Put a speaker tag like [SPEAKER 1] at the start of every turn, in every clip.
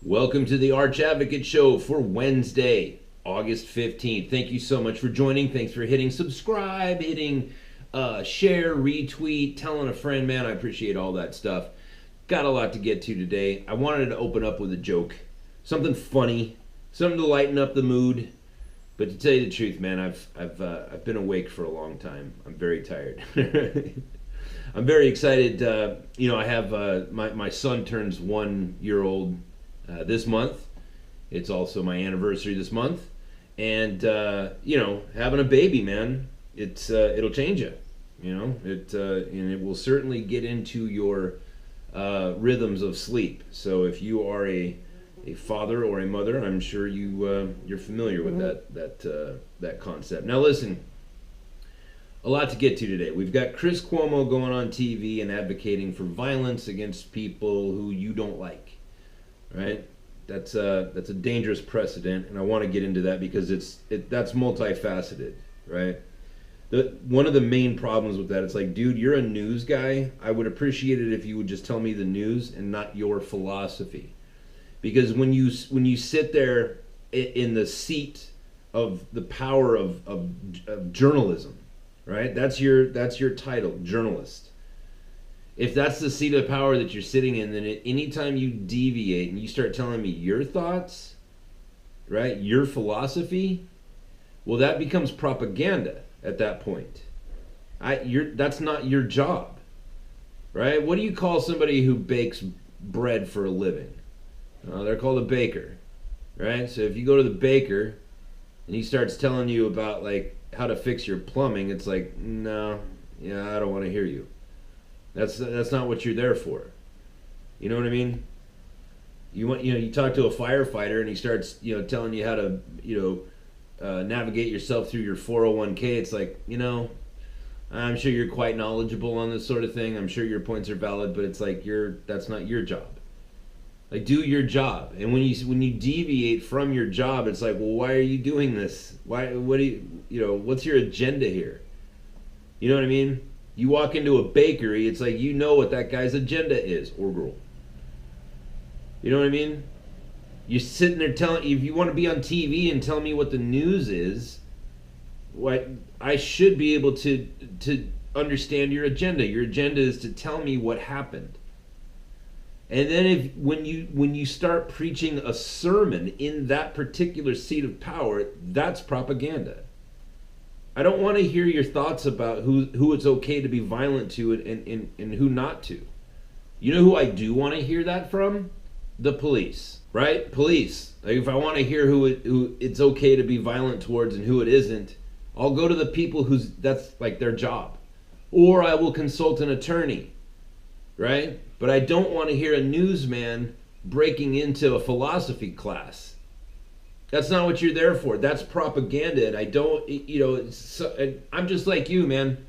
[SPEAKER 1] Welcome to the Arch Advocate Show for Wednesday, August 15th. Thank you so much for joining. Thanks for hitting subscribe, hitting share, retweet, telling a friend, man. I appreciate all that stuff. Got a lot to get to today. I wanted to open up with a joke, something funny, something to lighten up the mood. But to tell you the truth, man, I've been awake for a long time. I'm very tired. I'm very excited. I have my son turns 1 year old this month. It's also my anniversary this month, and having a baby, man, it'll change you. And it will certainly get into your rhythms of sleep. So if you are a father or a mother, I'm sure you're familiar with that concept. Now listen, a lot to get to today. We've got Chris Cuomo going on TV and advocating for violence against people who you don't like. Right? That's a dangerous precedent, and I want to get into that because that's multifaceted, right? One of the main problems with that, it's like, dude, you're a news guy. I would appreciate it if you would just tell me the news and not your philosophy. Because when you sit there in the seat of the power of journalism, right? That's your title, journalist. If that's the seat of power that you're sitting in, then anytime you deviate and you start telling me your thoughts, right, your philosophy, well, that becomes propaganda at that point. That's not your job, right? What do you call somebody who bakes bread for a living? They're called a baker, right? So if you go to the baker and he starts telling you about like how to fix your plumbing, it's like, no, I don't want to hear you. That's not what you're there for. You know what I mean? You talk to a firefighter and he starts telling you how to navigate yourself through your 401k. It's like, I'm sure you're quite knowledgeable on this sort of thing. I'm sure your points are valid, but it's like that's not your job. Like, do your job. And when you deviate from your job, it's like, well, why are you doing this? What's your agenda here? You know what I mean? You walk into a bakery, it's like what that guy's agenda is, or girl. You know what I mean? You're sitting there telling, if you want to be on TV and tell me what the news is, I should be able to understand your agenda. Your agenda is to tell me what happened. And then when you start preaching a sermon in that particular seat of power, that's propaganda. I don't want to hear your thoughts about who it's okay to be violent to and who not to. You know who I do want to hear that from? The police, right? Police. Like, if I want to hear who it's okay to be violent towards and who it isn't, I'll go to the people that's like their job. Or I will consult an attorney, right? But I don't want to hear a newsman breaking into a philosophy class. That's not what you're there for. That's propaganda. And I don't, I'm just like you, man.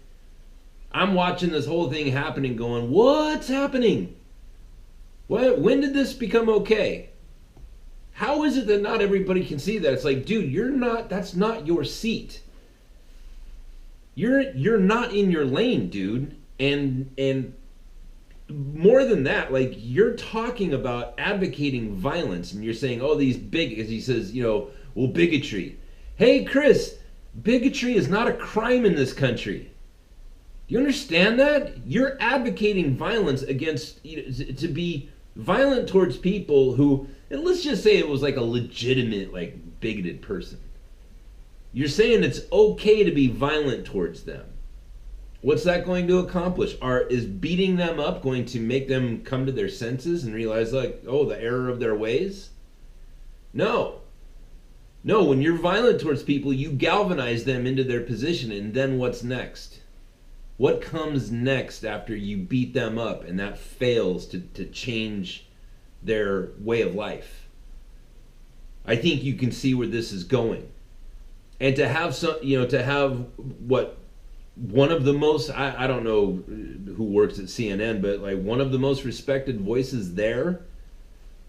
[SPEAKER 1] I'm watching this whole thing happening going, what's happening? When did this become okay? How is it that not everybody can see that? It's like, dude, that's not your seat. You're not in your lane, dude. And more than that, like, you're talking about advocating violence, and you're saying, oh, these as he says, bigotry. Hey, Chris, bigotry is not a crime in this country. Do you understand that? You're advocating violence against, to be violent towards people who, and let's just say it was like a legitimate, like, bigoted person. You're saying it's okay to be violent towards them. What's that going to accomplish? Is beating them up going to make them come to their senses and realize, like, oh, the error of their ways? No. No, when you're violent towards people, you galvanize them into their position, and then what's next? What comes next after you beat them up and that fails to change their way of life? I think you can see where this is going. And to have one of the most, I don't know who works at CNN, but like one of the most respected voices there,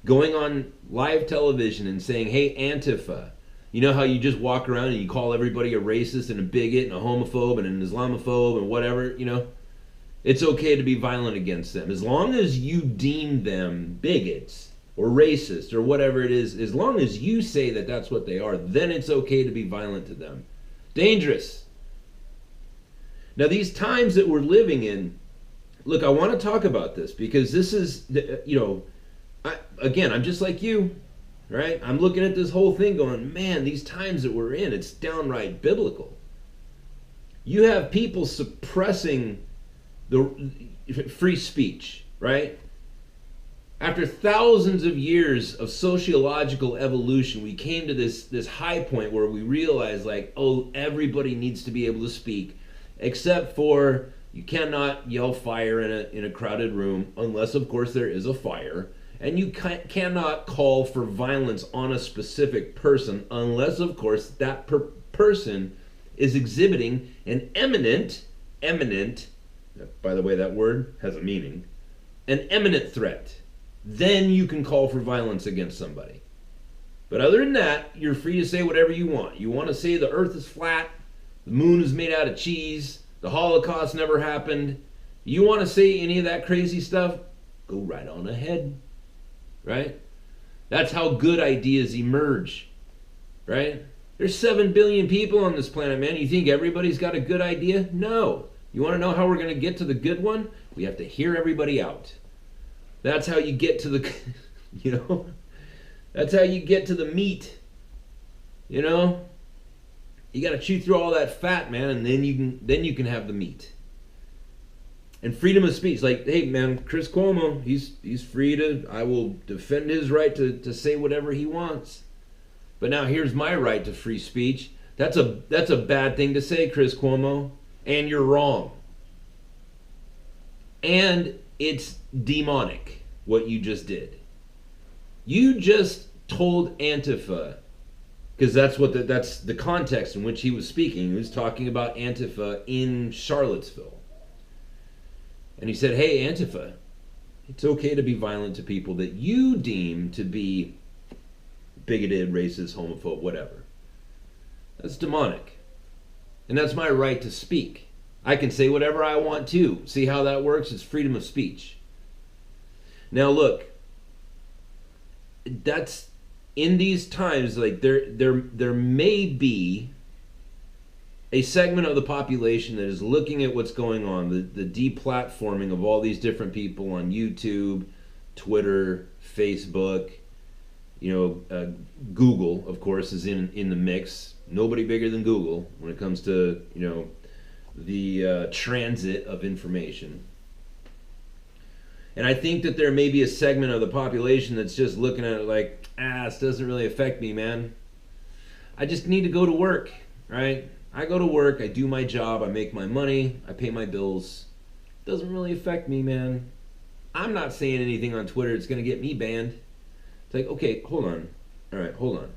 [SPEAKER 1] going on live television and saying, hey, Antifa, you know how you just walk around and you call everybody a racist and a bigot and a homophobe and an Islamophobe and whatever, It's okay to be violent against them. As long as you deem them bigots, or racist or whatever it is, as long as you say that that's what they are, then it's okay to be violent to them. Dangerous. Now, these times that we're living in, look, I want to talk about this because this is, I'm just like you, right? I'm looking at this whole thing going, man, these times that we're in, it's downright biblical. You have people suppressing the free speech, right? After thousands of years of sociological evolution, we came to this high point where we realized, like, oh, everybody needs to be able to speak, except for you cannot yell fire in a crowded room unless, of course, there is a fire. And you cannot call for violence on a specific person unless, of course, that person is exhibiting an eminent, by the way, that word has a meaning, an imminent threat. Then you can call for violence against somebody. But other than that, you're free to say whatever you want. You want to say the earth is flat, the moon is made out of cheese, the Holocaust never happened. You want to say any of that crazy stuff? Go right on ahead, right? That's how good ideas emerge, right? There's 7 billion people on this planet, man. You think everybody's got a good idea? No. You want to know how we're going to get to the good one? We have to hear everybody out. That's how you get to the, that's how you get to the meat, You got to chew through all that fat, man, and then you can have the meat. And freedom of speech, like, hey, man, Chris Cuomo, he's free to, I will defend his right to say whatever he wants. But now here's my right to free speech. That's a bad thing to say, Chris Cuomo, and you're wrong. And it's demonic, what you just did. You just told Antifa, because that's the context in which he was speaking. He was talking about Antifa in Charlottesville. And he said, hey, Antifa, it's okay to be violent to people that you deem to be bigoted, racist, homophobe, whatever. That's demonic. And that's my right to speak. I can say whatever I want to. See how that works? It's freedom of speech. Now look, that's in these times, like there may be a segment of the population that is looking at what's going on, the deplatforming of all these different people on YouTube, Twitter, Facebook, Google, of course, is in the mix. Nobody bigger than Google when it comes to, the transit of information. And I think that there may be a segment of the population that's just looking at it like, this doesn't really affect me, man. I just need to go to work, right? I go to work, I do my job, I make my money, I pay my bills. Doesn't really affect me, man. I'm not saying anything on Twitter that's going to get me banned. It's like, okay, hold on. All right, hold on.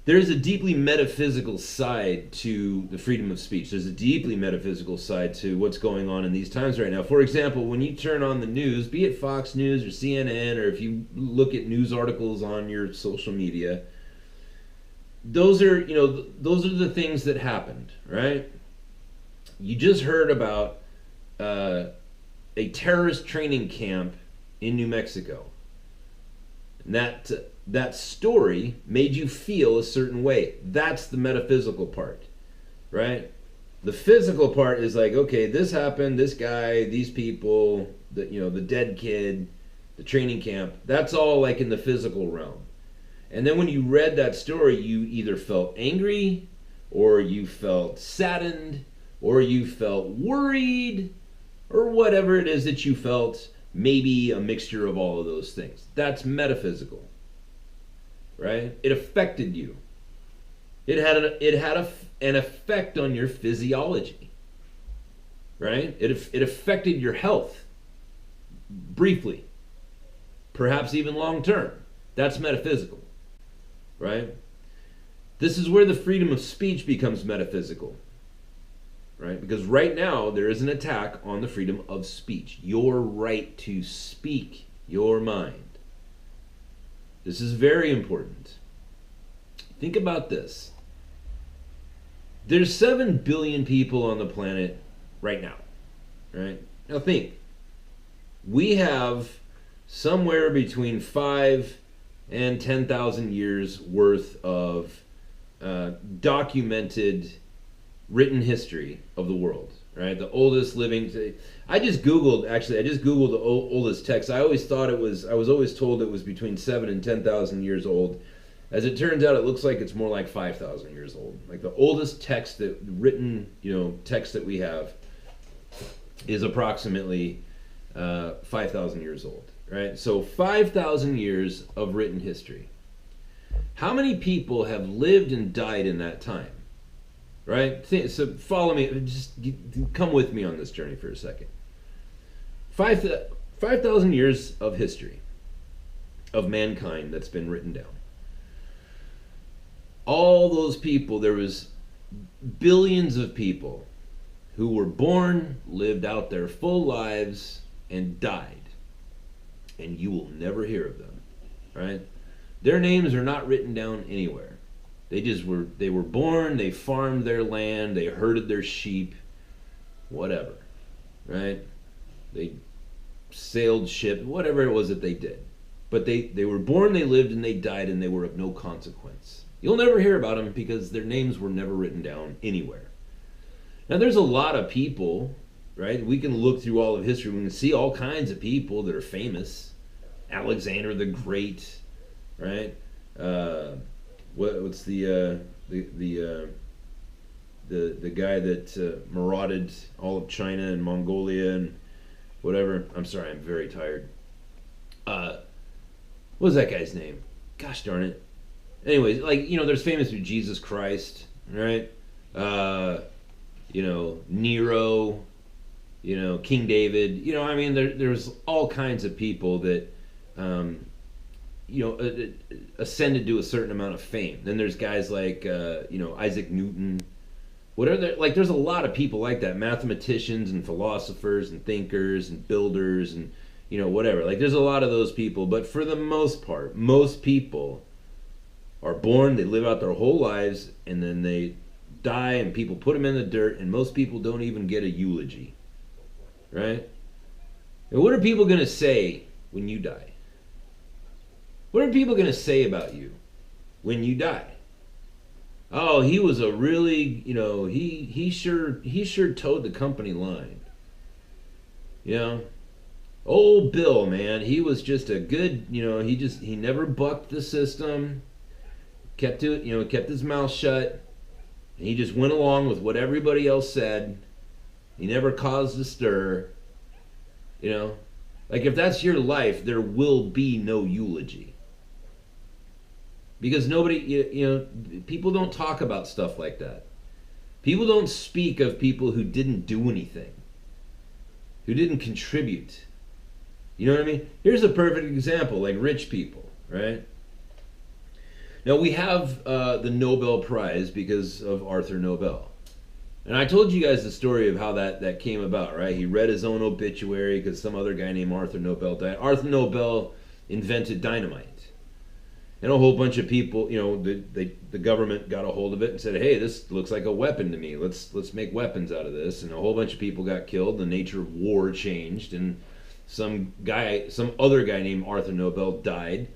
[SPEAKER 1] There's a deeply metaphysical side to the freedom of speech. There's a deeply metaphysical side to what's going on in these times right now. For example, when you turn on the news, be it Fox News or CNN, or if you look at news articles on your social media, those are the things that happened, right? You just heard about a terrorist training camp in New Mexico. And that story made you feel a certain way. That's the metaphysical part, right? The physical part is like, okay, this happened, this guy, these people, the dead kid, the training camp. That's all like in the physical realm. And then when you read that story, you either felt angry, or you felt saddened, or you felt worried, or whatever it is that you felt, maybe a mixture of all of those things. That's metaphysical, right? It affected you. It had an effect on your physiology, right? It affected your health, briefly, perhaps even long term. That's metaphysical. Right? This is where the freedom of speech becomes metaphysical. Right? Because right now there is an attack on the freedom of speech. Your right to speak your mind. This is very important. Think about this. There's 7 billion people on the planet right now. Right? Now think. We have somewhere between 5 and 10,000 years worth of documented written history of the world, right? The oldest living. I just Googled the oldest text. I was always told it was between 7 and 10,000 years old. As it turns out, it looks like it's more like 5,000 years old. Like the oldest text text that we have is approximately 5,000 years old, right? So 5,000 years of written history. How many people have lived and died in that time, right? So follow me, just come with me on this journey for a second. 5,000 years of history of mankind that's been written down. All those people, there was billions of people who were born, lived out their full lives, and died. And you will never hear of them, right? Their names are not written down anywhere. They were born, they farmed their land, they herded their sheep, whatever, right? They sailed ship, whatever it was that they did. But they were born, they lived, and they died, and they were of no consequence. You'll never hear about them because their names were never written down anywhere. Now, there's a lot of people, right? We can look through all of history. We can see all kinds of people that are famous. Alexander the Great, right? What's the guy that marauded all of China and Mongolia and whatever? I'm sorry, I'm very tired. What was that guy's name? Gosh darn it. Anyways, there's famous with Jesus Christ, right? Nero, King David. There's all kinds of people that, ascended to a certain amount of fame. Then there's guys like, Isaac Newton. There's a lot of people like that, mathematicians and philosophers and thinkers and builders and, whatever. There's a lot of those people, but for the most part, most people are born, they live out their whole lives, and then they die, and people put them in the dirt, and most people don't even get a eulogy, right? And what are people going to say when you die? What are people going to say about you when you die? Oh, he was a really, he sure towed the company line. Old Bill, man, he was just a good, he never bucked the system. Kept his mouth shut, and he just went along with what everybody else said. He never caused a stir. If that's your life, there will be no eulogy. Because nobody, people don't talk about stuff like that. People don't speak of people who didn't do anything, who didn't contribute. You know what I mean? Here's a perfect example, like rich people, right? Now, we have the Nobel Prize because of Arthur Nobel. And I told you guys the story of how that came about, right? He read his own obituary because some other guy named Arthur Nobel died. Arthur Nobel invented dynamite. And a whole bunch of people, the government got a othold of it and said, hey, this looks like a weapon to me. Let's make weapons out of this. And a whole bunch of people got killed. The nature of war changed. And some other guy named Arthur Nobel died.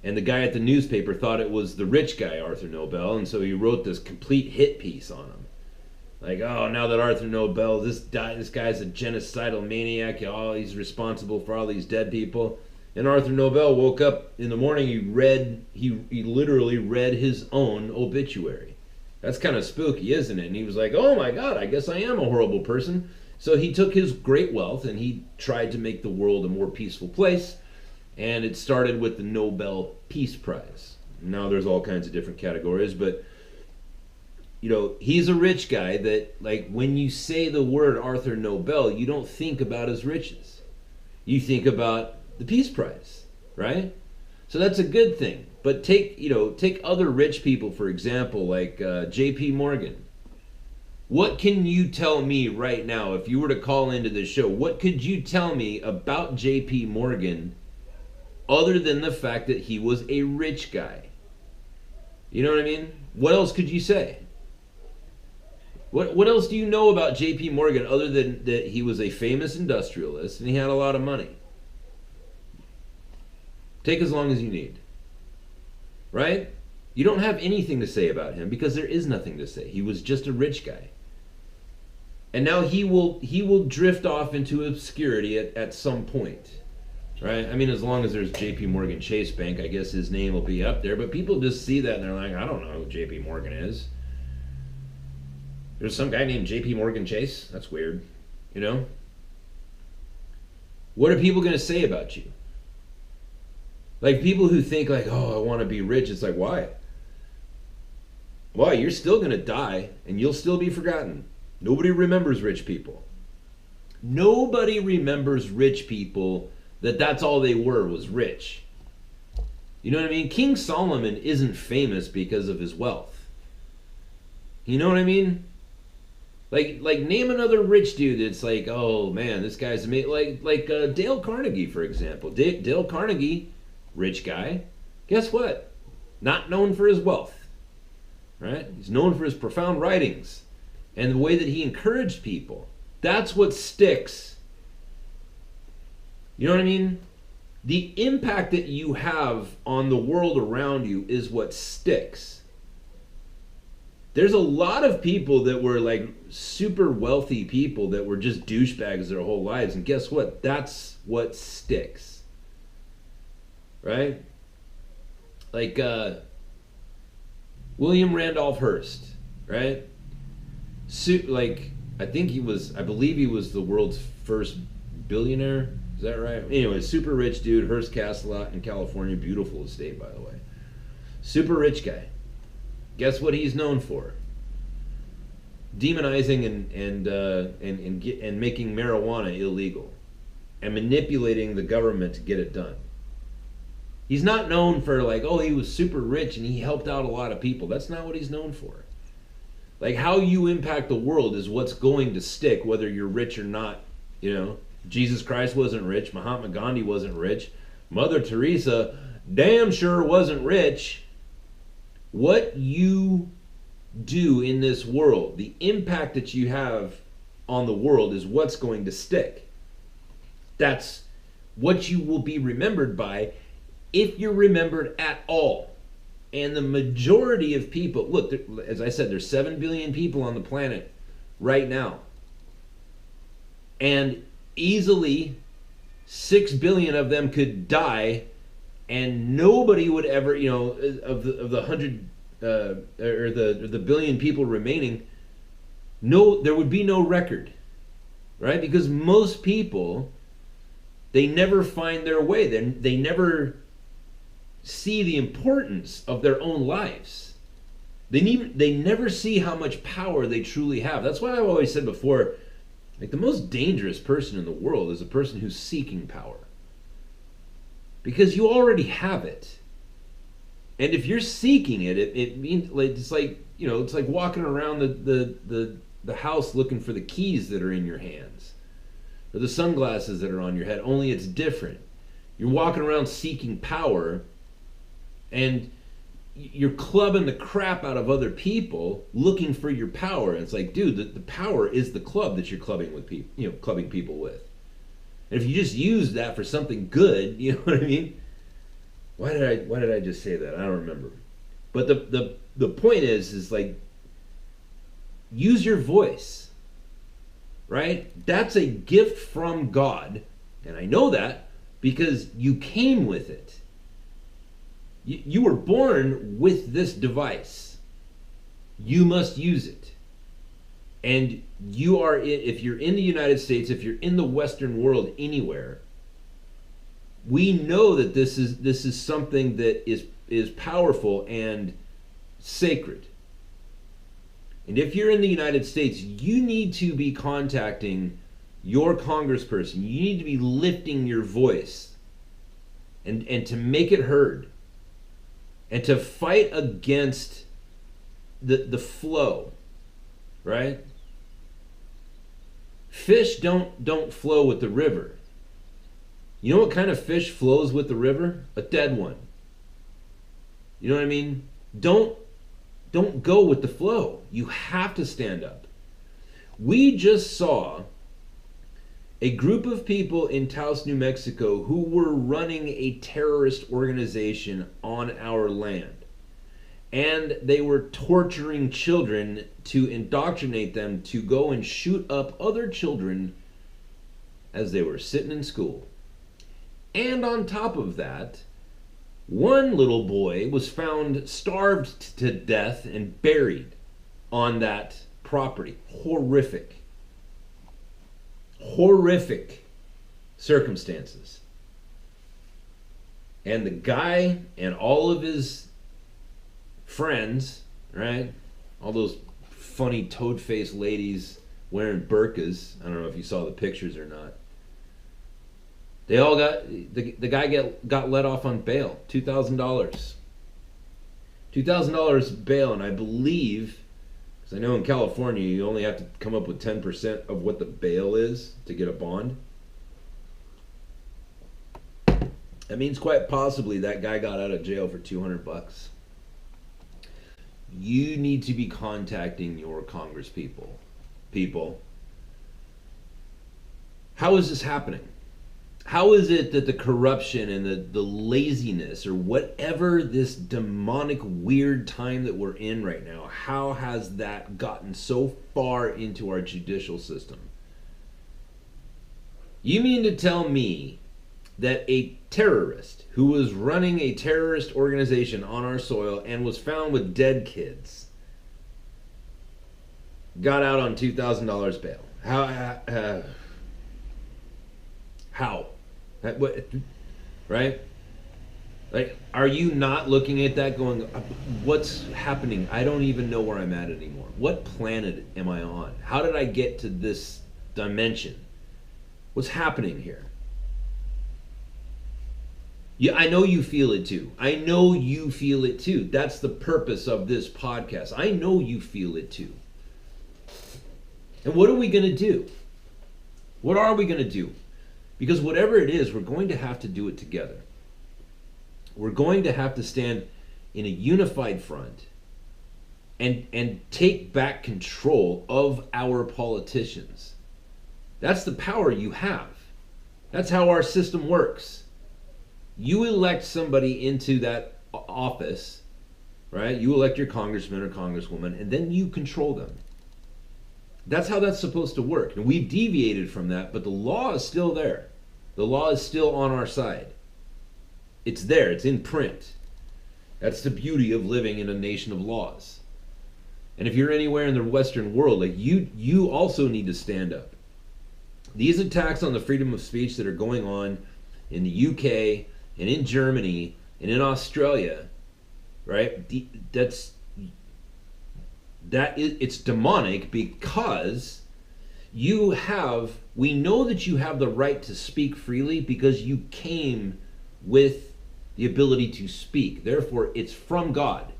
[SPEAKER 1] And the guy at the newspaper thought it was the rich guy, Arthur Nobel, and so he wrote this complete hit piece on him. Like, oh, now that Arthur Nobel, this guy's a genocidal maniac, he's responsible for all these dead people. And Arthur Nobel woke up in the morning, he literally read his own obituary. That's kind of spooky, isn't it? And he was like, oh my God, I guess I am a horrible person. So he took his great wealth and he tried to make the world a more peaceful place. And it started with the Nobel Peace Prize. Now there's all kinds of different categories, but he's a rich guy that, when you say the word Arthur Nobel, you don't think about his riches. You think about the Peace Prize, right? So that's a good thing. But take other rich people, for example, like J.P. Morgan. What can you tell me right now, if you were to call into this show, what could you tell me about J.P. Morgan other than the fact that he was a rich guy? You know what I mean? What else could you say? What else do you know about J.P. Morgan other than that he was a famous industrialist and he had a lot of money? Take as long as you need. Right? You don't have anything to say about him because there is nothing to say. He was just a rich guy. And now he will drift off into obscurity at some point. Right? I mean, as long as there's JP Morgan Chase Bank, I guess his name will be up there. But people just see that and they're like, I don't know who JP Morgan is. There's some guy named JP Morgan Chase? That's weird. You know? What are people going to say about you? Like people who think like, oh, I want to be rich. It's like, why? Why? You're still going to die and you'll still be forgotten. Nobody remembers rich people. Nobody remembers rich people that's all they were was rich. You know what I mean? King Solomon isn't famous because of his wealth. You know what I mean? Like name another rich dude that's like, oh man, this guy's amazing. Like Dale Carnegie, for example. Dale Carnegie, rich guy. Guess what? Not known for his wealth. Right? He's known for his profound writings and the way that he encouraged people. That's what sticks. You know what I mean? The impact that you have on the world around you is what sticks. There's a lot of people that were like super wealthy people that were just douchebags their whole lives. And guess what? That's what sticks. Right? Like William Randolph Hearst, right? I believe he was the world's first billionaire. Is that right? Anyway, super rich dude, Hearst Castle lot in California. Beautiful estate, by the way. Super rich guy. Guess what he's known for? Demonizing and making marijuana illegal and manipulating the government to get it done. He's not known for like, oh, he was super rich and he helped out a lot of people. That's not what he's known for. Like how you impact the world is what's going to stick, whether you're rich or not. You know, Jesus Christ wasn't rich. Mahatma Gandhi wasn't rich. Mother Teresa damn sure wasn't rich. What you do in this world, the impact that you have on the world is what's going to stick. That's what you will be remembered by if you're remembered at all. And the majority of people, look, as I said, there's 7 billion people on the planet right now. And easily 6 billion of them could die and nobody would ever, you know, of the 100 or the billion people remaining, there would be no record, right? Because most people, they never find their way. They never see the importance of their own lives. They never see how much power they truly have. That's why I've always said before, like the most dangerous person in the world is a person who's seeking power. Because you already have it. And if you're seeking it, it means like it's like, you know, it's like walking around the house looking for the keys that are in your hands. Or the sunglasses that are on your head, only it's different. You're walking around seeking power and you're clubbing the crap out of other people looking for your power. And it's like, dude, the power is the club that you're clubbing with people, you know, clubbing people with. And if you just use that for something good, you know what I mean? Why did I just say that? I don't remember. But the point is like, use your voice, right? That's a gift from God. And I know that because you came with it. You were born with this device. You must use it. And you are, if you're in the United States, if you're in the Western world anywhere, we know that this is something that is powerful and sacred. And if you're in the United States, you need to be contacting your congressperson. You need to be lifting your voice and to make it heard. And to fight against the flow, right? Fish don't flow with the river. You know what kind of fish flows with the river? A dead one. You know what I mean? Don't go with the flow. You have to stand up. We just saw A group of people in Taos, New Mexico, who were running a terrorist organization on our land. And they were torturing children to indoctrinate them to go and shoot up other children as they were sitting in school. And on top of that, one little boy was found starved to death and buried on that property. Horrific circumstances. And the guy and all of his friends, right? All those funny toad-faced ladies wearing burqas. I don't know if you saw the pictures or not. They all got, the guy got let off on bail, $2,000. $2,000 bail, and I believe, because I know in California you only have to come up with 10% of what the bail is to get a bond. That means quite possibly that guy got out of jail for $200. You need to be contacting your Congress people. How is this happening? How is it that the corruption and the laziness or whatever this demonic weird time that we're in right now, how has that gotten so far into our judicial system? You mean to tell me that a terrorist who was running a terrorist organization on our soil and was found with dead kids got out on $2,000 bail? How? What, right? Like, are you not looking at that going, what's happening? I don't even know where I'm at anymore. What planet am I on? How did I get to this dimension? What's happening here? Yeah, I know you feel it too. I know you feel it too. That's the purpose of this podcast. I know you feel it too. And what are we going to do? What are we going to do? Because whatever it is, we're going to have to do it together. We're going to have to stand in a unified front and take back control of our politicians. That's the power you have. That's how our system works. You elect somebody into that office, right? You elect your congressman or congresswoman, and then you control them. That's how that's supposed to work. And we've deviated from that, but the law is still there. The law is still on our side. It's there. It's in print. That's the beauty of living in a nation of laws. And if you're anywhere in the Western world, like you also need to stand up. These attacks on the freedom of speech that are going on in the UK and in Germany and in Australia, right? It's demonic because we know that you have the right to speak freely because you came with the ability to speak. Therefore, it's from God.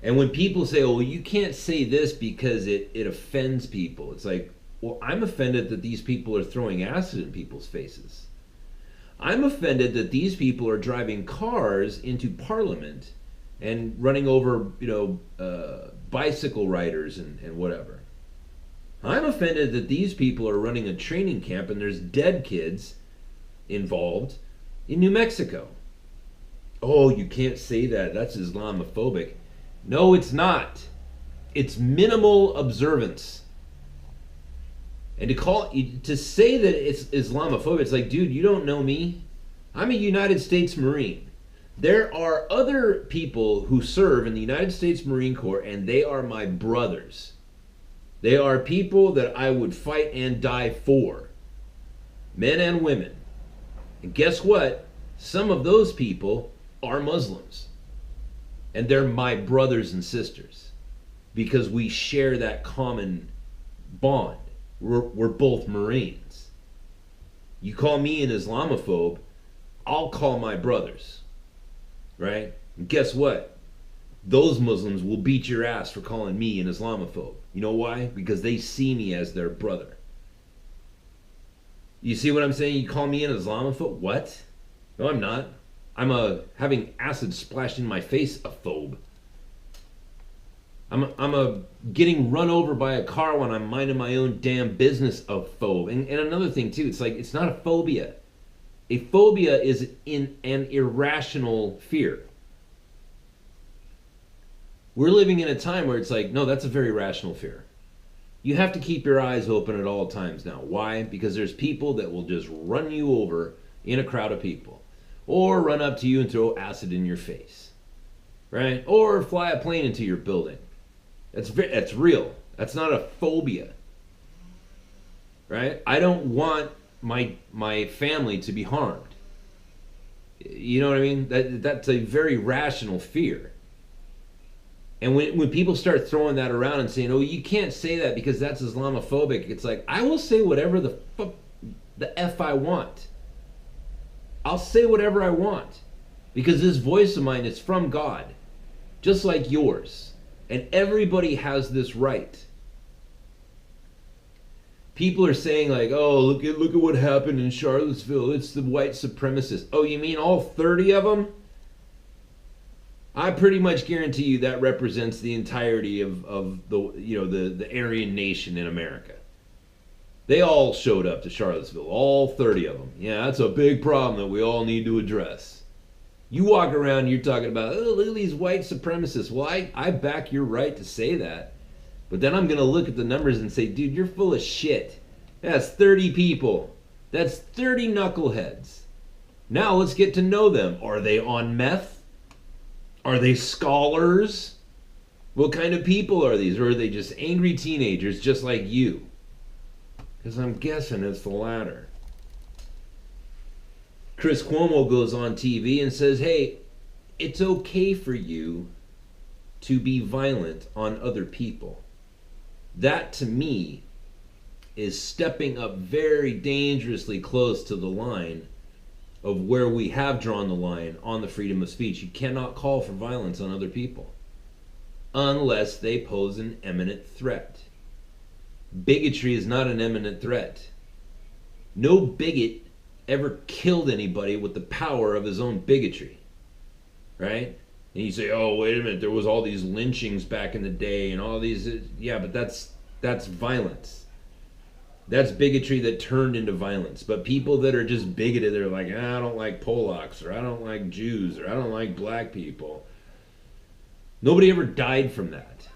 [SPEAKER 1] And when people say, oh, well, you can't say this because it offends people, it's like, well, I'm offended that these people are throwing acid in people's faces. I'm offended that these people are driving cars into Parliament and running over, bicycle riders and whatever. I'm offended that these people are running a training camp and there's dead kids involved in New Mexico. Oh, you can't say that. That's Islamophobic. No, it's not. It's minimal observance. And to say that it's Islamophobic, it's like, dude, you don't know me. I'm a United States Marine. There are other people who serve in the United States Marine Corps, and they are my brothers. They are people that I would fight and die for, men and women. And guess what? Some of those people are Muslims, and they're my brothers and sisters because we share that common bond. We're both Marines. You call me an Islamophobe, I'll call my brothers, right? And guess what? Those Muslims will beat your ass for calling me an Islamophobe. You know why? Because they see me as their brother. You see what I'm saying? You call me an Islamophobe? What? No, I'm not. I'm a having acid splashed in my face a phobe. I'm a getting run over by a car when I'm minding my own damn business of phobe. And another thing too, it's like it's not a phobia. A phobia is in an irrational fear. We're living in a time where it's like, no, that's a very rational fear. You have to keep your eyes open at all times now. Why? Because there's people that will just run you over in a crowd of people, or run up to you and throw acid in your face, right? Or fly a plane into your building. That's real. That's not a phobia, right? I don't want my family to be harmed. You know what I mean? That's a very rational fear. And when people start throwing that around and saying, "Oh, you can't say that because that's Islamophobic," it's like, I will say whatever the F I want. I'll say whatever I want because this voice of mine is from God, just like yours. And everybody has this right. People are saying like, "Oh, look at what happened in Charlottesville. It's the white supremacists." Oh, you mean all 30 of them? I pretty much guarantee you that represents the entirety of the Aryan nation in America. They all showed up to Charlottesville, all 30 of them. Yeah, that's a big problem that we all need to address. You walk around, you're talking about, "Oh, look at these white supremacists." Well, I back your right to say that. But then I'm going to look at the numbers and say, dude, you're full of shit. That's 30 people. That's 30 knuckleheads. Now let's get to know them. Are they on meth? Are they scholars? What kind of people are these? Or are they just angry teenagers just like you? Because I'm guessing it's the latter. Chris Cuomo goes on TV and says, "Hey, it's okay for you to be violent on other people." That to me is stepping up very dangerously close to the line of where we have drawn the line on the freedom of speech. You cannot call for violence on other people unless they pose an imminent threat. Bigotry is not an imminent threat. No bigot ever killed anybody with the power of his own bigotry, right? And you say, "Oh, wait a minute, there was all these lynchings back in the day and all these." Yeah, but that's violence. That's bigotry that turned into violence. But people that are just bigoted, they're like, "I don't like Polacks," or "I don't like Jews," or "I don't like black people." Nobody ever died from that,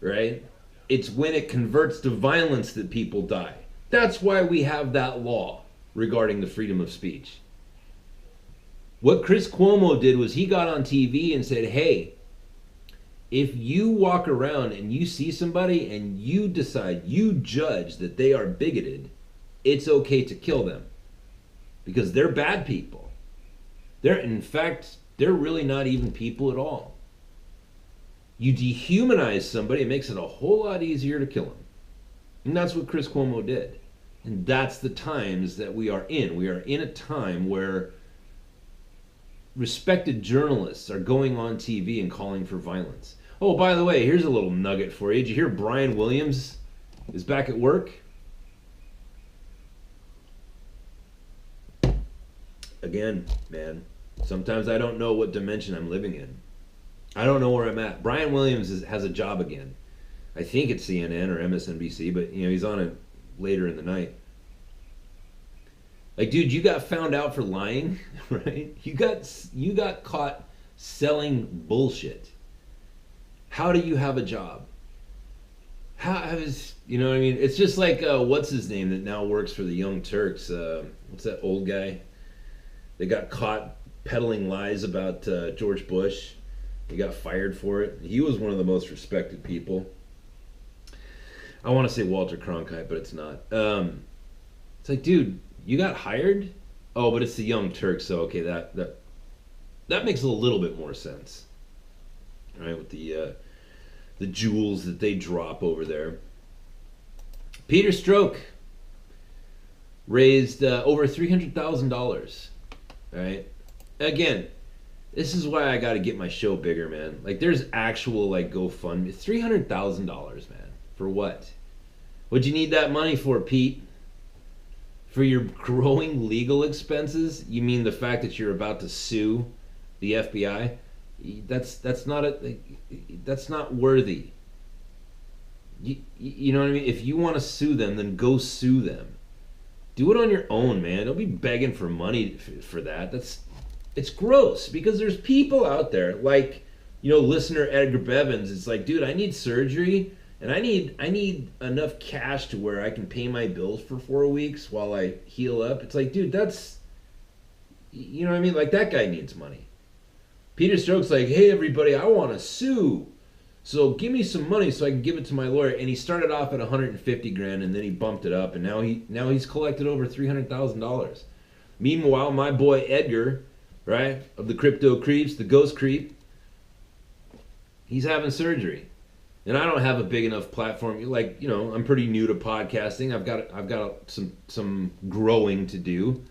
[SPEAKER 1] right? It's when it converts to violence that people die. That's why we have that law regarding the freedom of speech. What Chris Cuomo did was he got on TV and said, "Hey, if you walk around and you see somebody and you decide, you judge that they are bigoted, it's okay to kill them because they're bad people. In fact, they're really not even people at all. You dehumanize somebody, it makes it a whole lot easier to kill them." And that's what Chris Cuomo did. And that's the times that we are in. We are in a time where respected journalists are going on TV and calling for violence. Oh, by the way, here's a little nugget for you. Did you hear Brian Williams is back at work? Again, man, sometimes I don't know what dimension I'm living in. I don't know where I'm at. Brian Williams has a job again. I think it's CNN or MSNBC, but he's on it later in the night. Like, dude, you got found out for lying, right? You got caught selling bullshit. How do you have a job? How is, you know what I mean? It's just like, what's his name that now works for the Young Turks? What's that old guy? They got caught peddling lies about George Bush. He got fired for it. He was one of the most respected people. I want to say Walter Cronkite, but it's not. It's like, dude, you got hired? Oh, but it's the Young Turks, so okay, that makes a little bit more sense, right? With the jewels that they drop over there. Peter Strzok raised over $300,000. Right? Again, this is why I got to get my show bigger, man. Like, there's actual like GoFundMe. $300,000, man. For what? What'd you need that money for, Pete? For your growing legal expenses? You mean the fact that you're about to sue the FBI? That's not that's not worthy. You know what I mean? If you want to sue them, then go sue them. Do it on your own, man. Don't be begging for money for that. It's gross because there's people out there like, listener Edgar Bevins. It's like, dude, I need surgery and I need enough cash to where I can pay my bills for 4 weeks while I heal up. It's like, dude, that's, you know what I mean? Like, that guy needs money. Peter Strzok's like, hey everybody, I want to sue. So give me some money so I can give it to my lawyer. And he started off at 150 grand and then he bumped it up and now he's collected over $300,000. Meanwhile, my boy Edgar, right, of the Crypto Creeps, the Ghost Creep, he's having surgery. And I don't have a big enough platform. Like, I'm pretty new to podcasting. I've got some growing to do.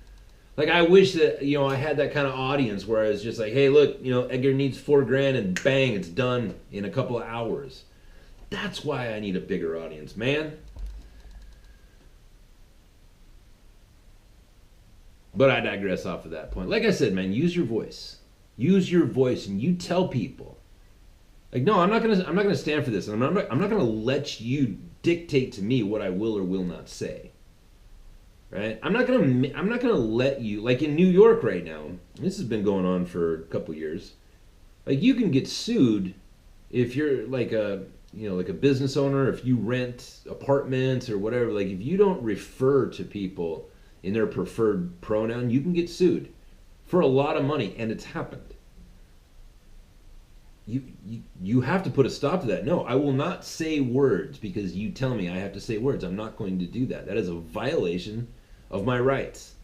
[SPEAKER 1] Like, I wish that, I had that kind of audience where I was just like, hey, look, Edgar needs $4,000 and bang, it's done in a couple of hours. That's why I need a bigger audience, man. But I digress off of that point. Like I said, man, use your voice. Use your voice and you tell people. Like, no, I'm not gonna stand for this. And I'm not gonna let you dictate to me what I will or will not say. Right? I'm not gonna let you, like in New York right now. This has been going on for a couple years. Like, you can get sued if you're like a business owner, if you rent apartments or whatever. Like, if you don't refer to people in their preferred pronoun, you can get sued for a lot of money, and it's happened. You have to put a stop to that. No, I will not say words because you tell me I have to say words. I'm not going to do that. That is a violation of my rights.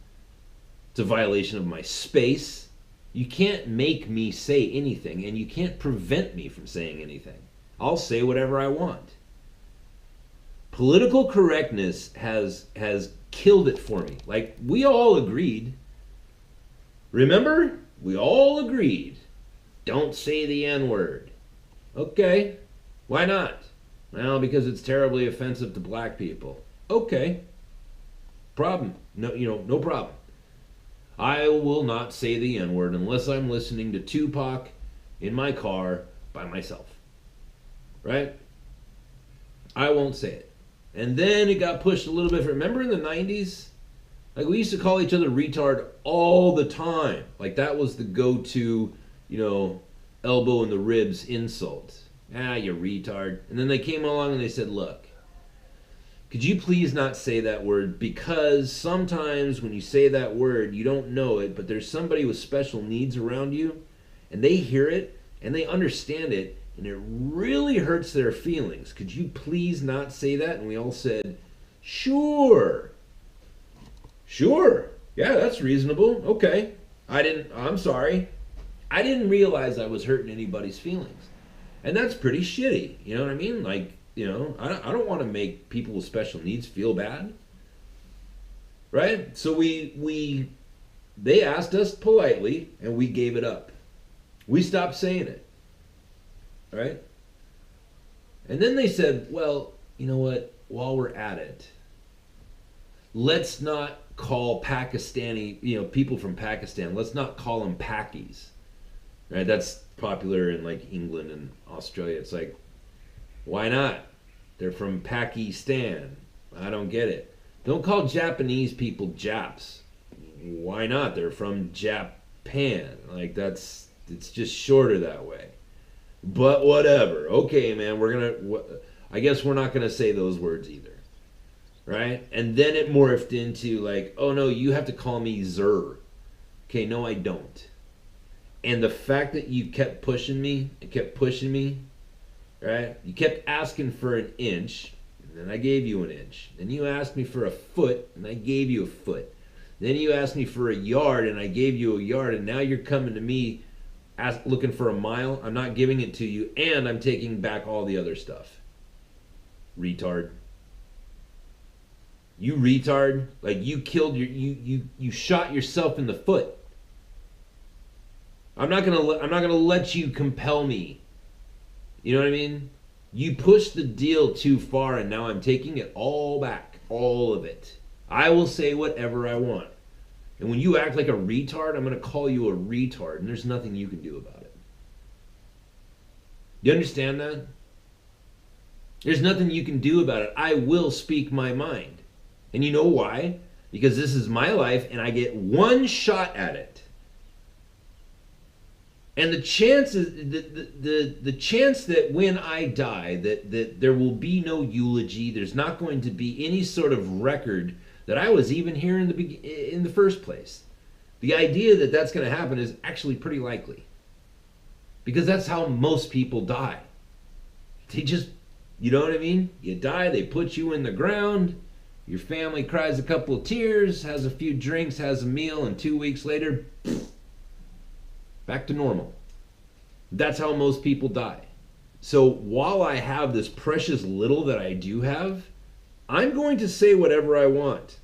[SPEAKER 1] It's a violation of my space. You can't make me say anything, and you can't prevent me from saying anything. I'll say whatever I want. Political correctness has killed it for me. Like, we all agreed. Remember? We all agreed. Don't say the N-word. Okay. Why not? Well, because it's terribly offensive to black people. Okay. Problem. No, no problem. I will not say the N-word unless I'm listening to Tupac in my car by myself. Right? I won't say it. And then it got pushed a little bit. Remember in the 90s? Like, we used to call each other retard all the time. Like, that was the go-to, elbow in the ribs insult. Ah, you retard. And then they came along and they said, look, could you please not say that word? Because sometimes when you say that word, you don't know it, but there's somebody with special needs around you, and they hear it, and they understand it, and it really hurts their feelings. Could you please not say that? And we all said, sure. Sure. Yeah, that's reasonable. Okay. I'm sorry. I didn't realize I was hurting anybody's feelings. And that's pretty shitty. You know what I mean? Like, I don't want to make people with special needs feel bad. Right? So they asked us politely, and we gave it up. We stopped saying it. Right? And then they said, well, you know what? While we're at it, let's not call Pakistani, people from Pakistan, let's not call them Pakis. Right? That's popular in like England and Australia. It's like, why not? They're from Pakistan. I don't get it. Don't call Japanese people Japs. Why not? They're from Japan. Like, it's just shorter that way. But whatever. Okay, man, I guess we're not gonna say those words either. Right? And then it morphed into like, oh no, you have to call me Zer. Okay, no, I don't. And the fact that you kept pushing me, right? You kept asking for an inch, and then I gave you an inch. Then you asked me for a foot, and I gave you a foot. Then you asked me for a yard, and I gave you a yard, and now you're coming to me looking for a mile. I'm not giving it to you, and I'm taking back all the other stuff. Retard. You retard. Like, you killed you shot yourself in the foot. I'm not gonna let you compel me. You know what I mean? You pushed the deal too far, and now I'm taking it all back, all of it. I will say whatever I want. And when you act like a retard, I'm gonna call you a retard, and there's nothing you can do about it. You understand that? There's nothing you can do about it. I will speak my mind. And you know why? Because this is my life and I get one shot at it. And the chance is the chance that when I die that there will be no eulogy, there's not going to be any sort of record that I was even here in the first place. The idea that that's going to happen is actually pretty likely. Because that's how most people die. They just, you know what I mean? You die, they put you in the ground, your family cries a couple of tears, has a few drinks, has a meal, and 2 weeks later, back to normal. That's how most people die. So while I have this precious little that I do have, I'm going to say whatever I want.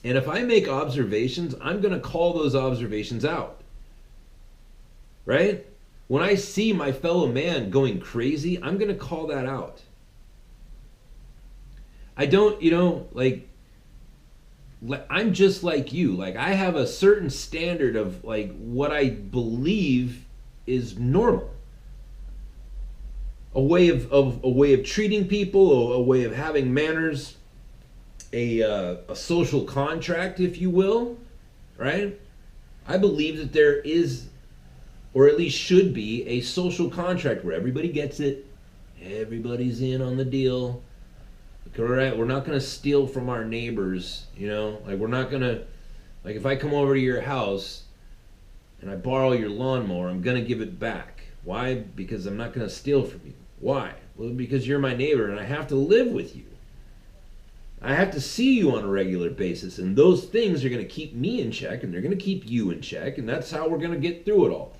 [SPEAKER 1] And if I make observations, I'm going to call those observations out. Right? When I see my fellow man going crazy, I'm going to call that out. I don't, like I'm just like you. Like I have a certain standard of like what I believe is normal. A way of treating people, a way of having manners, a social contract, if you will, right? I believe that there is, or at least should be, a social contract where everybody gets it, everybody's in on the deal. All right, we're not going to steal from our neighbors, like we're not going to, like if I come over to your house and I borrow your lawnmower, I'm going to give it back. Why? Because I'm not going to steal from you. Why? Well, because you're my neighbor and I have to live with you. I have to see you on a regular basis, and those things are going to keep me in check, and they're going to keep you in check, and that's how we're going to get through it all.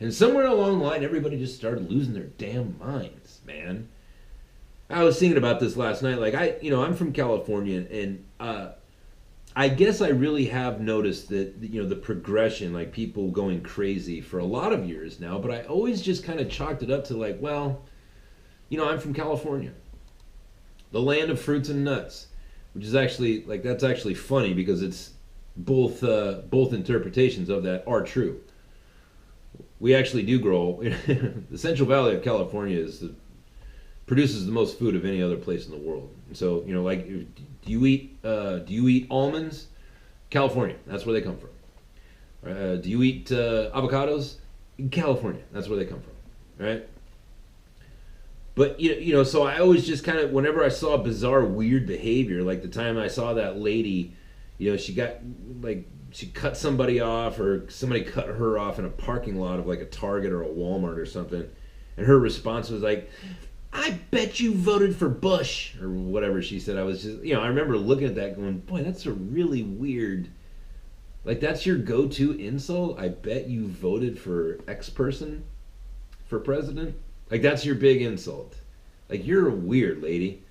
[SPEAKER 1] And somewhere along the line, everybody just started losing their damn minds, man. I was thinking about this last night. Like I'm from California, and I guess I really have noticed that the progression, like people going crazy for a lot of years now. But I always just kind of chalked it up to like, well, I'm from California, the land of fruits and nuts, which is actually like that's actually funny because it's both interpretations of that are true. We actually do grow. The Central Valley of California produces the most food of any other place in the world. And so, like, do you eat almonds? California, that's where they come from. Do you eat avocados? California, that's where they come from, right? But so I always just kind of, whenever I saw bizarre, weird behavior, like the time I saw that lady, she got like she cut somebody off, or somebody cut her off in a parking lot of like a Target or a Walmart or something, and her response was like, I bet you voted for Bush, or whatever she said. I was just, I remember looking at that going, boy, that's a really weird, like that's your go-to insult? I bet you voted for X person for president? Like that's your big insult. Like you're a weird lady.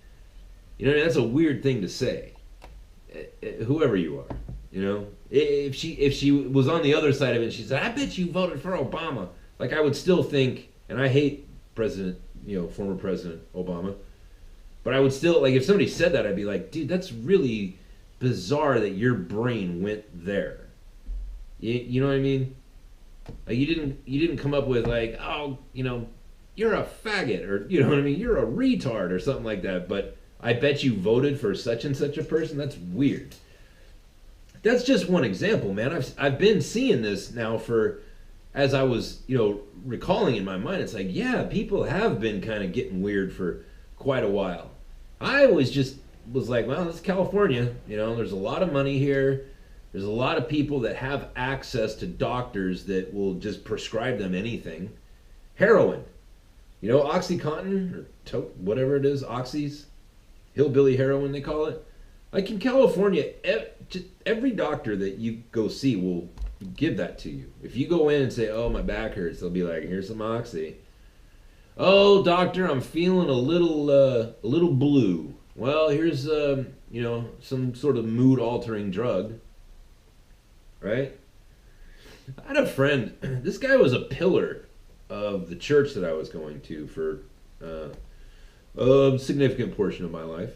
[SPEAKER 1] That's a weird thing to say. Whoever you are, If she was on the other side of it and she said, I bet you voted for Obama. Like I would still think, and I hate former President Obama, but I would still, like if somebody said that, I'd be like, dude, that's really bizarre that your brain went there. You know what I mean? Like you didn't come up with like, oh, you're a faggot, or you know what I mean, you're a retard or something like that, but I bet you voted for such and such a person. That's weird. That's just one example, man. I've been seeing this now as I was, recalling in my mind. It's like, yeah, people have been kind of getting weird for quite a while. I always just was like, well, it's California. There's a lot of money here. There's a lot of people that have access to doctors that will just prescribe them anything. Heroin. OxyContin, or whatever it is, Oxys, hillbilly heroin they call it. Like in California, every doctor that you go see will give that to you. If you go in and say, oh, my back hurts, they'll be like, here's some Oxy. Oh, doctor, I'm feeling a little blue. Well, here's, some sort of mood-altering drug. Right? I had a friend, this guy was a pillar of the church that I was going to for a significant portion of my life.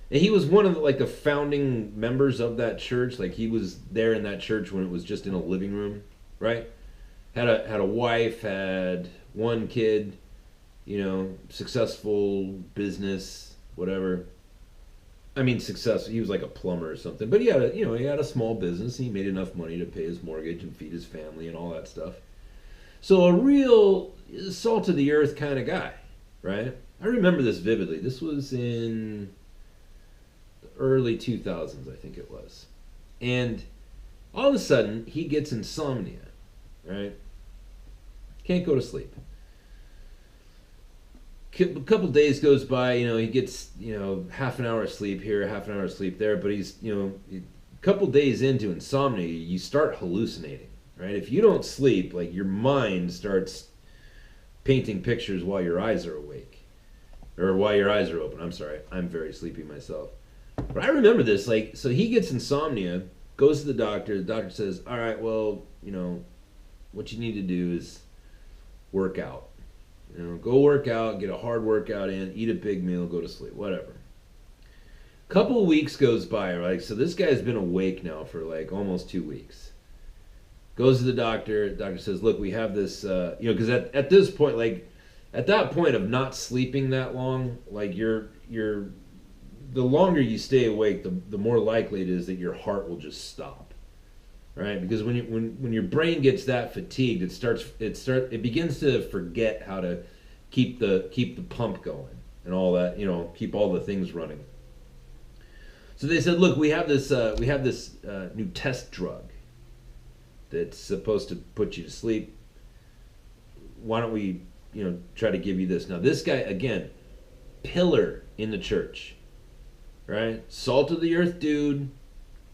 [SPEAKER 1] And he was one of the founding members of that church. Like he was there in that church when it was just in a living room, right? Had a wife, had one kid, successful business, whatever. I mean, successful. He was like a plumber or something, but he had a small business. And he made enough money to pay his mortgage and feed his family and all that stuff. So a real salt of the earth kind of guy, right? I remember this vividly. This was in the early 2000s, I think it was. And all of a sudden, he gets insomnia, right? Can't go to sleep. A couple days goes by, he gets, half an hour of sleep here, half an hour of sleep there, but he's, a couple days into insomnia, you start hallucinating, right? If you don't sleep, like your mind starts painting pictures while your eyes are awake, or while your eyes are open. I'm sorry, I'm very sleepy myself. But I remember this, so he gets insomnia, goes to the doctor says, all right, well, what you need to do is work out. Go work out, get a hard workout in, eat a big meal, go to sleep, whatever. Couple of weeks goes by, right? So this guy's been awake now for like almost 2 weeks. Goes to the doctor says, look, we have this, because at this point, like, at that point of not sleeping that long, like the longer you stay awake, the more likely it is that your heart will just stop. Right, because when your brain gets that fatigued, it begins to forget how to keep the pump going and all that, keep all the things running. So they said, look, we have this new test drug that's supposed to put you to sleep. Why don't we try to give you this? Now this guy, again, pillar in the church, right? Salt of the earth dude,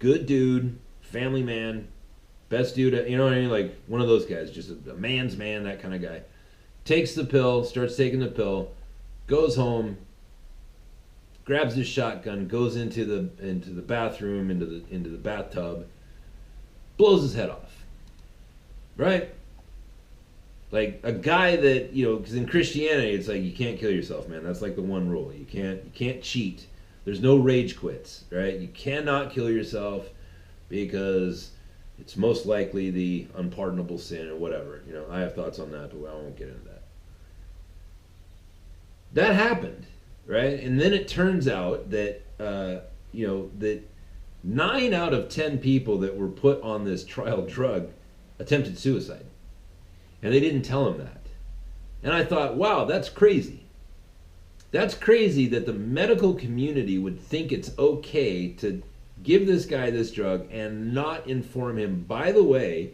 [SPEAKER 1] good dude, family man, best dude, what I mean? Like one of those guys, just a man's man, that kind of guy. Takes the pill, starts taking the pill, goes home, grabs his shotgun, goes into the bathroom, into the bathtub, blows his head off. Right? Like a guy that, because in Christianity it's like you can't kill yourself, man. That's like the one rule. You can't cheat. There's no rage quits, right? You cannot kill yourself because it's most likely the unpardonable sin or whatever. I have thoughts on that, but I won't get into that. That happened, right? And then it turns out that, that 9 out of 10 people that were put on this trial drug attempted suicide. And they didn't tell him that. And I thought, wow, that's crazy. That's crazy that the medical community would think it's okay to give this guy this drug and not inform him, by the way,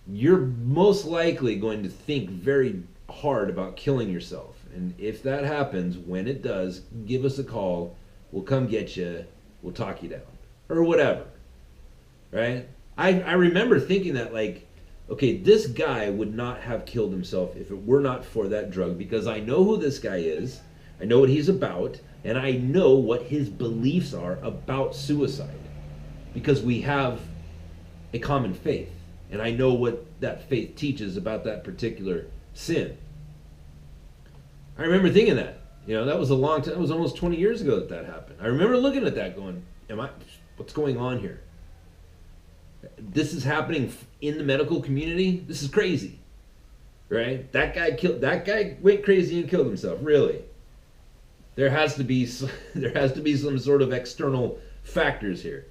[SPEAKER 1] you're most likely going to think very hard about killing yourself. And if that happens, when it does, give us a call. We'll come get you. We'll talk you down. Or whatever. Right? I remember thinking that, like, okay, this guy would not have killed himself if it were not for that drug, because I know who this guy is, I know what he's about, and I know what his beliefs are about suicide, because we have a common faith, and I know what that faith teaches about that particular sin. I remember thinking that. That was a long time. It was almost 20 years ago that happened. I remember looking at that going, what's going on here? This is happening in the medical community. This is crazy, right? That guy went crazy and killed himself. Really, there has to be some sort of external factors here.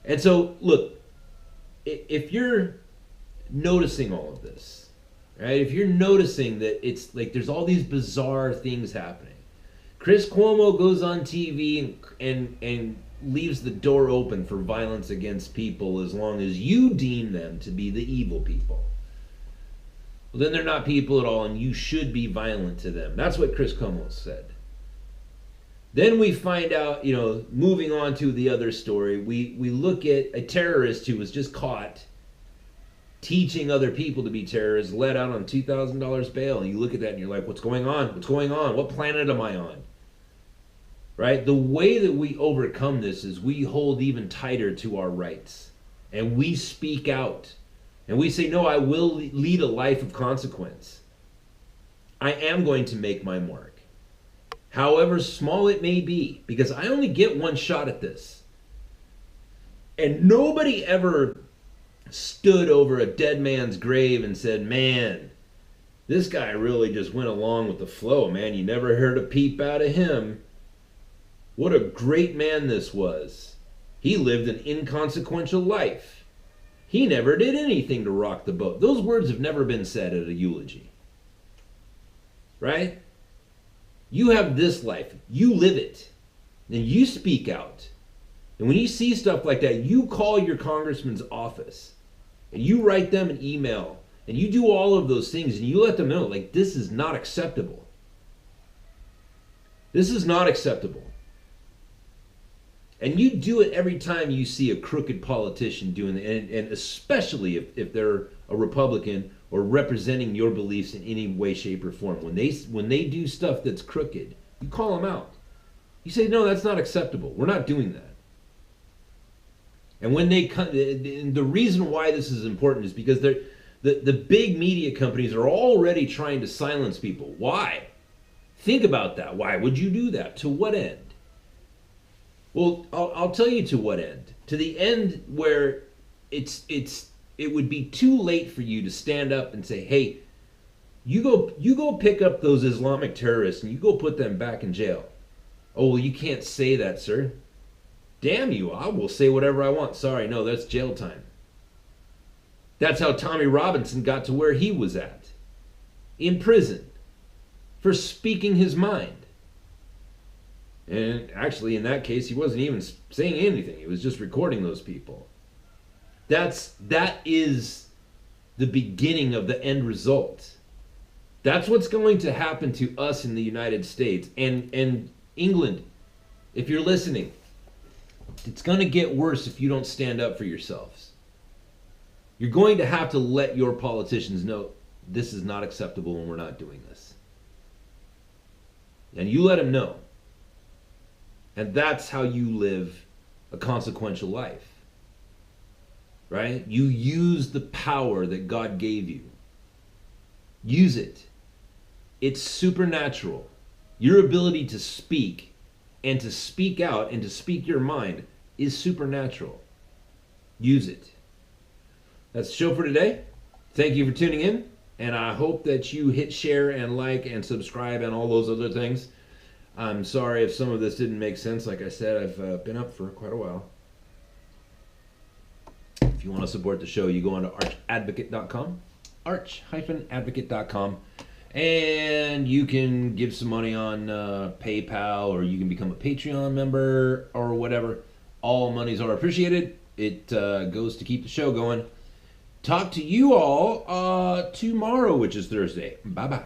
[SPEAKER 1] And so, look, if you're noticing all of this, right? If you're noticing that it's like there's all these bizarre things happening, Chris Cuomo goes on TV and leaves the door open for violence against people as long as you deem them to be the evil people. Well, then they're not people at all, and you should be violent to them. That's what Chris Cuomo said. Then we find out, moving on to the other story, we look at a terrorist who was just caught teaching other people to be terrorists, let out on $2,000 bail, and you look at that and you're like, what's going on? What's going on? What planet am I on? Right? The way that we overcome this is we hold even tighter to our rights. And we speak out. And we say, no, I will lead a life of consequence. I am going to make my mark. However small it may be. Because I only get one shot at this. And nobody ever stood over a dead man's grave and said, man, This guy really just went along with the flow, man. You never heard a peep out of him. What a great man this was. He lived an inconsequential life. He never did anything to rock the boat. Those words have never been said at a eulogy. Right? You have this life. You live it. And you speak out. And when you see stuff like that, you call your congressman's office. And you write them an email. And you do all of those things. And you let them know, like, this is not acceptable. This is not acceptable. And you do it every time you see a crooked politician doing it, and especially if they're a Republican or representing your beliefs in any way, shape, or form. When they do stuff that's crooked, you call them out. You say, no, that's not acceptable. We're not doing that. And when they come, the reason why this is important is because the big media companies are already trying to silence people. Why? Think about that. Why would you do that? To what end? Well, I'll tell you to what end. To the end where it would be too late for you to stand up and say, hey, you go pick up those Islamic terrorists and you go put them back in jail. Oh, well, you can't say that, sir. Damn you, I will say whatever I want. Sorry, no, that's jail time. That's how Tommy Robinson got to where he was at. In prison. For speaking his mind. And actually, in that case, he wasn't even saying anything. He was just recording those people. That is the beginning of the end result. That's what's going to happen to us in the United States and England. If you're listening, it's going to get worse if you don't stand up for yourselves. You're going to have to let your politicians know this is not acceptable and we're not doing this. And you let them know. And that's how you live a consequential life. Right? You use the power that God gave you. Use it. It's supernatural. Your ability to speak and to speak out and to speak your mind is supernatural. Use it. That's the show for today. Thank you for tuning in. And I hope that you hit share and like and subscribe and all those other things. I'm sorry if some of this didn't make sense. Like I said, I've been up for quite a while. If you want to support the show, you go on to archadvocate.com, arch-advocate.com, and you can give some money on PayPal, or you can become a Patreon member or whatever. All monies are appreciated. It goes to keep the show going. Talk to you all tomorrow, which is Thursday. Bye-bye.